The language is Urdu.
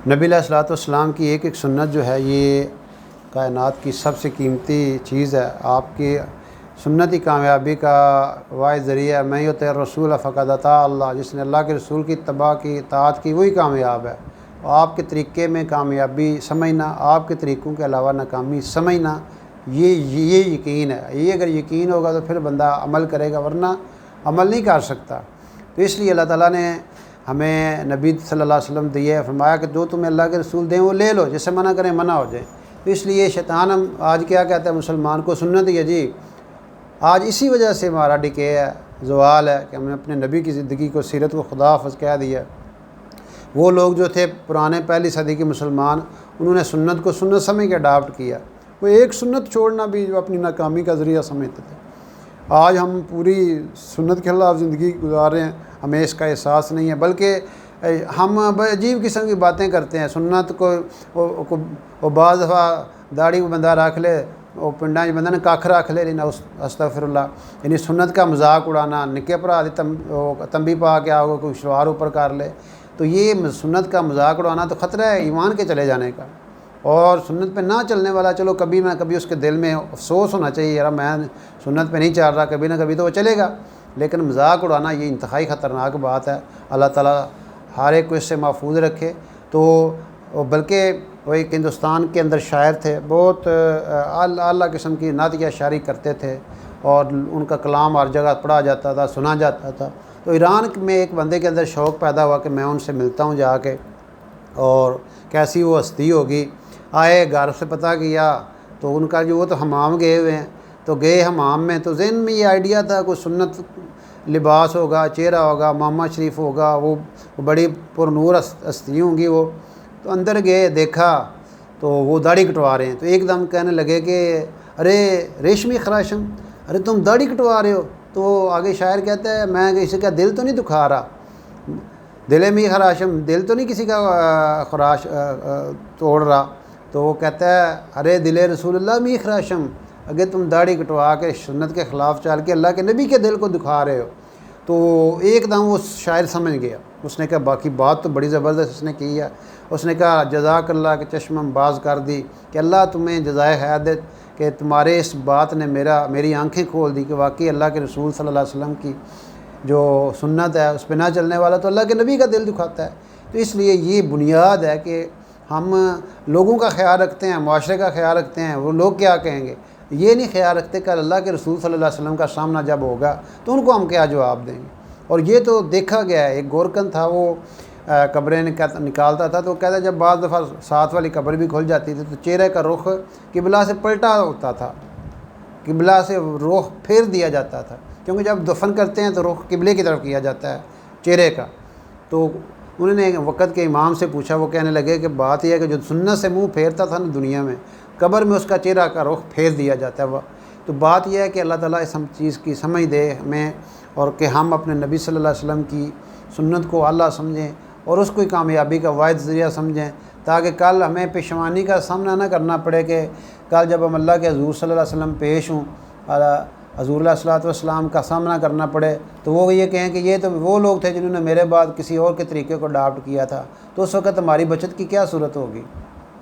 نبی علیہ الصلوۃ والسلام کی ایک ایک سنت جو ہے یہ کائنات کی سب سے قیمتی چیز ہے۔ آپ کی سنتی کامیابی کا واحد ذریعہ ہے۔ میں یطع الرسول فقد اطاع اللہ، جس نے اللہ کے رسول کی اتباع کی، اطاعت کی، وہی کامیاب ہے۔ آپ کے طریقے میں کامیابی سمجھنا، آپ کے طریقوں کے علاوہ ناکامی سمجھنا، یہ یقین ہے۔ یہ اگر یقین ہوگا تو پھر بندہ عمل کرے گا، ورنہ عمل نہیں کر سکتا۔ تو اس لیے اللہ تعالیٰ نے ہمیں نبی صلی اللہ علیہ وسلم دیے، فرمایا کہ جو تمہیں اللہ کے رسول دیں وہ لے لو، جسے منع کریں منع ہو جائیں۔ تو اس لیے شیطان ہم آج کیا کہتا ہے مسلمان کو، سنت ہی ہے جی۔ آج اسی وجہ سے ہمارا ڈکے ہے، زوال ہے کہ ہم نے اپنے نبی کی زندگی کو، سیرت کو خدا حافظ کہہ دیا۔ وہ لوگ جو تھے پرانے پہلی صدی کے مسلمان، انہوں نے سنت کو سنت سمجھ کے اڈاپٹ کیا۔ وہ ایک سنت چھوڑنا بھی جو اپنی ناکامی کا ذریعہ سمجھتے تھے۔ آج ہم پوری سنت کے خلاف زندگی گزار رہے ہیں، ہمیں اس کا احساس نہیں ہے، بلکہ ہم عجیب قسم کی باتیں کرتے ہیں۔ سنت کو بعض دفعہ داڑھی کو بندہ رکھ لے، وہ پنڈا بندہ نے کھ رکھ لے، لیکن استغفر اللہ، یعنی سنت کا مذاق اڑانا، نکے پر آدھی تنبی پا کے آگے کوئی شلوار اوپر کر لے، تو یہ سنت کا مذاق اڑانا تو خطرہ ہے ایمان کے چلے جانے کا۔ اور سنت پہ نہ چلنے والا، چلو کبھی نہ کبھی اس کے دل میں افسوس ہونا چاہیے، یار میں سنت پہ نہیں چل رہا، کبھی نہ کبھی تو وہ چلے گا، لیکن مذاق اڑانا یہ انتہائی خطرناک بات ہے۔ اللہ تعالیٰ ہر ایک کو اس سے محفوظ رکھے۔ تو بلکہ وہ ایک ہندوستان کے اندر شاعر تھے، بہت اعلیٰ قسم کی نعتیہ شاعری کرتے تھے، اور ان کا کلام ہر جگہ پڑھا جاتا تھا، سنا جاتا تھا۔ تو ایران میں ایک بندے کے اندر شوق پیدا ہوا کہ میں ان سے ملتا ہوں جا کے، اور کیسی وہ ہستی ہوگی۔ آئے، گھر سے پتہ کیا تو ان کا جو وہ تو حمام گئے ہوئے ہیں، تو گئے حمام میں، تو ذہن میں یہ آئیڈیا تھا کوئی سنت لباس ہوگا، چہرہ ہوگا، ماما شریف ہوگا، وہ بڑی پرنور ہستی ہوں گی وہ۔ تو اندر گئے، دیکھا تو وہ داڑھی کٹوا رہے ہیں، تو ایک دم کہنے لگے کہ ارے ریشمی خراشم، ارے تم داڑھی کٹوا رہے ہو؟ تو آگے شاعر کہتا ہے میں کسی کا دل تو نہیں دکھا رہا، دل میں خراشم، دل تو نہیں کسی کا خراش توڑ رہا۔ تو وہ کہتا ہے ارے دل رسول اللہ می خراشم، اگر تم داڑھی کٹوا کے سنت کے خلاف چل کے اللہ کے نبی کے دل کو دکھا رہے ہو۔ تو ایک دم وہ شاعر سمجھ گیا، اس نے کہا باقی بات تو بڑی زبردست اس نے کی ہے۔ اس نے کہا جزاک اللہ کے چشمم باز کر دی، کہ اللہ تمہیں جزائے خیر دے کہ تمہارے اس بات نے میری آنکھیں کھول دی کہ واقعی اللہ کے رسول صلی اللہ علیہ وسلم کی جو سنت ہے اس پہ نہ چلنے والا تو اللہ کے نبی کا دل دکھاتا ہے۔ تو اس لیے یہ بنیاد ہے کہ ہم لوگوں کا خیال رکھتے ہیں، معاشرے کا خیال رکھتے ہیں، وہ لوگ کیا کہیں گے، یہ نہیں خیال رکھتے کہ اللہ کے رسول صلی اللہ علیہ وسلم کا سامنا جب ہوگا تو ان کو ہم کیا جواب دیں گے۔ اور یہ تو دیکھا گیا ہے، ایک گورکن تھا، وہ قبریں نکالتا تھا، تو کہتا ہے جب بعض دفعہ ساتھ والی قبر بھی کھل جاتی تھی تو چہرے کا رخ قبلہ سے پلٹا ہوتا تھا، قبلہ سے رخ پھیر دیا جاتا تھا، کیونکہ جب دفن کرتے ہیں تو رخ قبلے کی طرف کیا جاتا ہے چہرے کا۔ تو انہوں نے وقت کے امام سے پوچھا، وہ کہنے لگے کہ بات یہ ہے کہ جو سنت سے منہ پھیرتا تھا نا دنیا میں، قبر میں اس کا چہرہ کا رخ پھیر دیا جاتا ہے۔ تو بات یہ ہے کہ اللہ تعالیٰ اس چیز کی سمجھ دے ہمیں، اور کہ ہم اپنے نبی صلی اللہ علیہ وسلم کی سنت کو اعلیٰ سمجھیں اور اس کو کامیابی کا واحد ذریعہ سمجھیں، تاکہ کل ہمیں پیشوانی کا سامنا نہ کرنا پڑے کہ کل جب ہم اللہ کے حضور صلی اللہ علیہ وسلم پیش ہوں، حضور علیہ الصلوۃ والسلام کا سامنا کرنا پڑے تو وہ یہ کہیں کہ یہ تو وہ لوگ تھے جنہوں نے میرے بعد کسی اور کے طریقے کو اڈاپٹ کیا تھا، تو اس وقت ہماری بچت کی کیا صورت ہوگی۔